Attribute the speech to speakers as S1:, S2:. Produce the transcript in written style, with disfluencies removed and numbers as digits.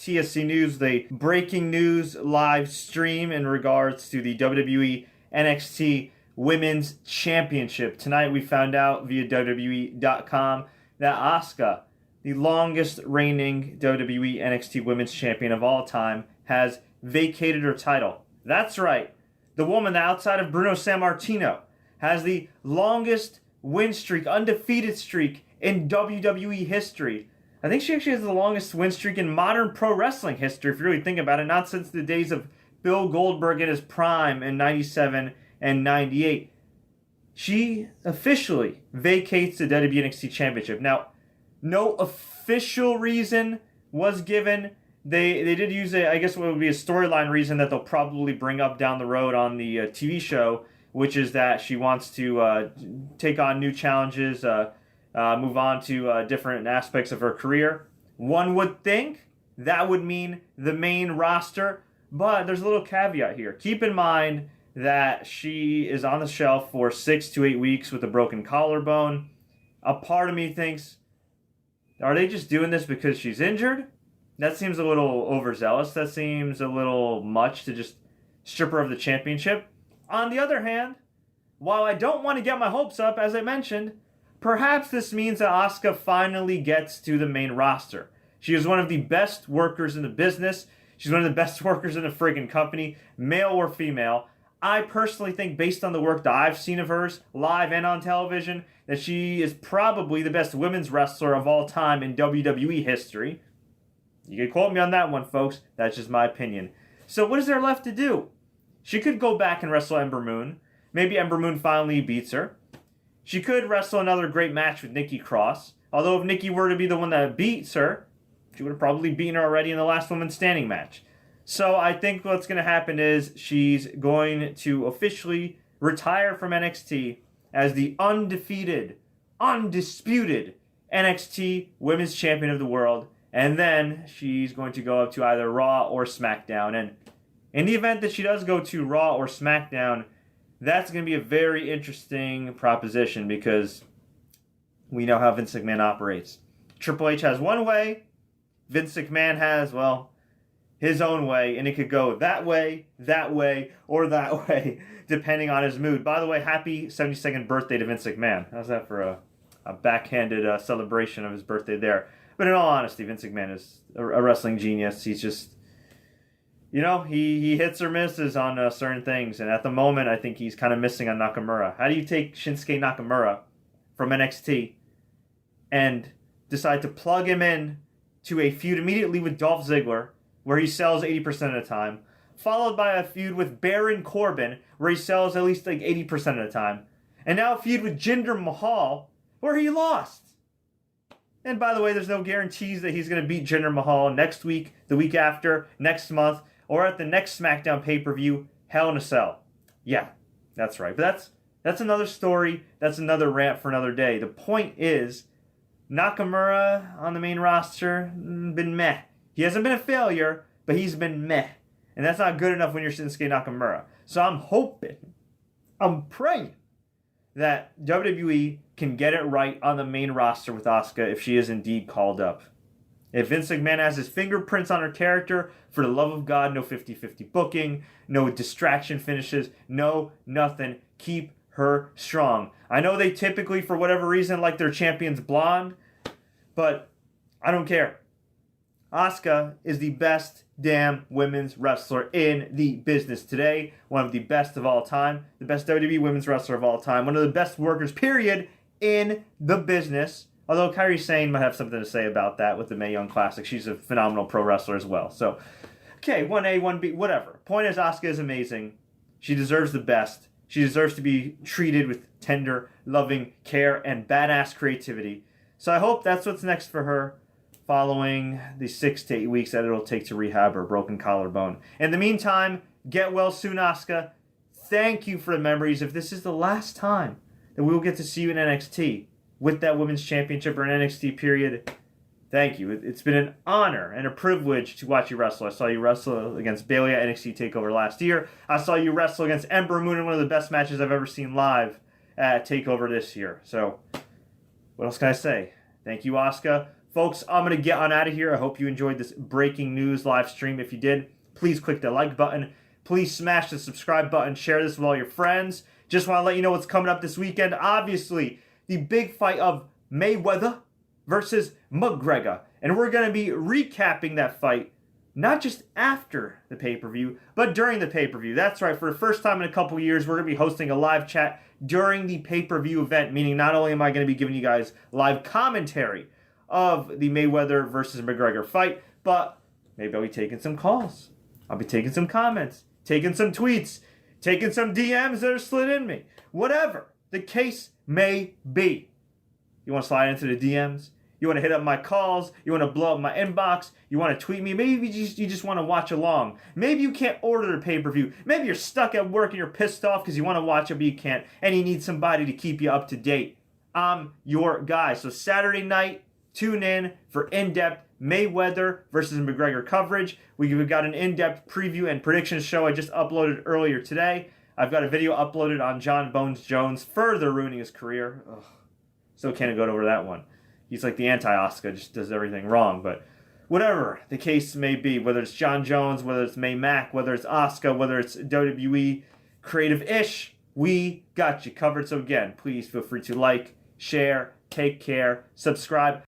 S1: TSC News with a breaking news live stream in regards to the WWE NXT Women's Championship. Tonight we found out via WWE.com that Asuka, the longest reigning WWE NXT Women's Champion of all time, has vacated her title. That's right. The woman outside of Bruno Sammartino has the longest win streak, undefeated streak in WWE history. I think she actually has the longest win streak in modern pro wrestling history, if you really think about it, not since the days of Bill Goldberg in his prime in 97 and 98. She officially vacates the WWE NXT Championship. Now, no official reason was given. They did use I guess what would be a storyline reason that they'll probably bring up down the road on the TV show, which is that she wants to take on new challenges, move on to different aspects of her career. One would think that would mean the main roster, but there's a little caveat here. Keep in mind that she is on the shelf for 6 to 8 weeks with a broken collarbone. A part of me thinks, are they just doing this because she's injured? That seems a little overzealous. That seems a little much to just strip her of the championship. On the other hand, while I don't want to get my hopes up, as I mentioned, perhaps this means that Asuka finally gets to the main roster. She is one of the best workers in the business. She's one of the best workers in the friggin' company, male or female. I personally think, based on the work that I've seen of hers, live and on television, that she is probably the best women's wrestler of all time in WWE history. You can quote me on that one, folks. That's just my opinion. So what is there left to do? She could go back and wrestle Ember Moon. Maybe Ember Moon finally beats her. She could wrestle another great match with Nikki Cross. Although if Nikki were to be the one that beats her, she would have probably beaten her already in the last woman standing match. So I think what's going to happen is she's going to officially retire from NXT as the undefeated, undisputed NXT Women's Champion of the World. And then she's going to go up to either Raw or SmackDown. And in the event that she does go to Raw or SmackDown, that's going to be a very interesting proposition because we know how Vince McMahon operates. Triple H has one way. Vince McMahon has, well, his own way. And it could go that way, or that way, depending on his mood. By the way, happy 72nd birthday to Vince McMahon. How's that for a backhanded celebration of his birthday there? But in all honesty, Vince McMahon is a wrestling genius. He's just, he hits or misses on certain things. And at the moment, I think he's kind of missing on Nakamura. How do you take Shinsuke Nakamura from NXT and decide to plug him in to a feud immediately with Dolph Ziggler, where he sells 80% of the time, followed by a feud with Baron Corbin, where he sells at least like 80% of the time, and now a feud with Jinder Mahal, where he lost? And by the way, there's no guarantees that he's going to beat Jinder Mahal next week, the week after, next month, or at the next SmackDown pay-per-view, Hell in a Cell. Yeah, that's right. But that's another story. That's another rant for another day. The point is, Nakamura on the main roster, been meh. He hasn't been a failure, but he's been meh. And that's not good enough when you're Shinsuke Nakamura. So I'm praying that WWE can get it right on the main roster with Asuka if she is indeed called up. If Vince McMahon has his fingerprints on her character, for the love of God, no 50-50 booking, no distraction finishes, no nothing. Keep her strong. I know they typically, for whatever reason, like their champions blonde, but I don't care. Asuka is the best damn women's wrestler in the business today. One of the best of all time. The best WWE women's wrestler of all time. One of the best workers, period, in the business. Although Kairi Sane might have something to say about that with the Mae Young Classic. She's a phenomenal pro wrestler as well. So, okay, 1A, 1B, whatever. Point is, Asuka is amazing. She deserves the best. She deserves to be treated with tender, loving care and badass creativity. So I hope that's what's next for her, following the 6 to 8 weeks that it'll take to rehab her broken collarbone. In the meantime, get well soon, Asuka. Thank you for the memories. If this is the last time that we will get to see you in NXT with that Women's Championship or an NXT period, thank you. It's been an honor and a privilege to watch you wrestle. I saw you wrestle against Bayley at NXT TakeOver last year. I saw you wrestle against Ember Moon in one of the best matches I've ever seen live at TakeOver this year. So, what else can I say? Thank you, Asuka, Folks, I'm going to get on out of here. I hope you enjoyed this breaking news live stream. If you did, please click the like button. Please smash the subscribe button. Share this with all your friends. Just want to let you know what's coming up this weekend. Obviously, the big fight of Mayweather versus McGregor. And we're going to be recapping that fight, not just after the pay-per-view, but during the pay-per-view. That's right. For the first time in a couple years, we're going to be hosting a live chat during the pay-per-view event, meaning not only am I going to be giving you guys live commentary of the Mayweather versus McGregor fight, but maybe I'll be taking some calls. I'll be taking some comments, taking some tweets, taking some DMs that are slid in me. Whatever the case may be. You want to slide into the DMs? You want to hit up my calls? You want to blow up my inbox? You want to tweet me? Maybe you just want to watch along. Maybe you can't order the pay-per-view. Maybe you're stuck at work and you're pissed off because you want to watch it but you can't, and you need somebody to keep you up to date. I'm your guy. So Saturday night, tune in for in-depth Mayweather versus McGregor coverage. We've got an in-depth preview and predictions show I just uploaded earlier today. I've got a video uploaded on John Bones Jones further ruining his career. Ugh. Still can't get over that one. He's like the anti-Asuka, just does everything wrong. But whatever the case may be, whether it's John Jones, whether it's May Mac, whether it's Asuka, whether it's WWE creative-ish, we got you covered. So again, please feel free to like, share, take care, subscribe.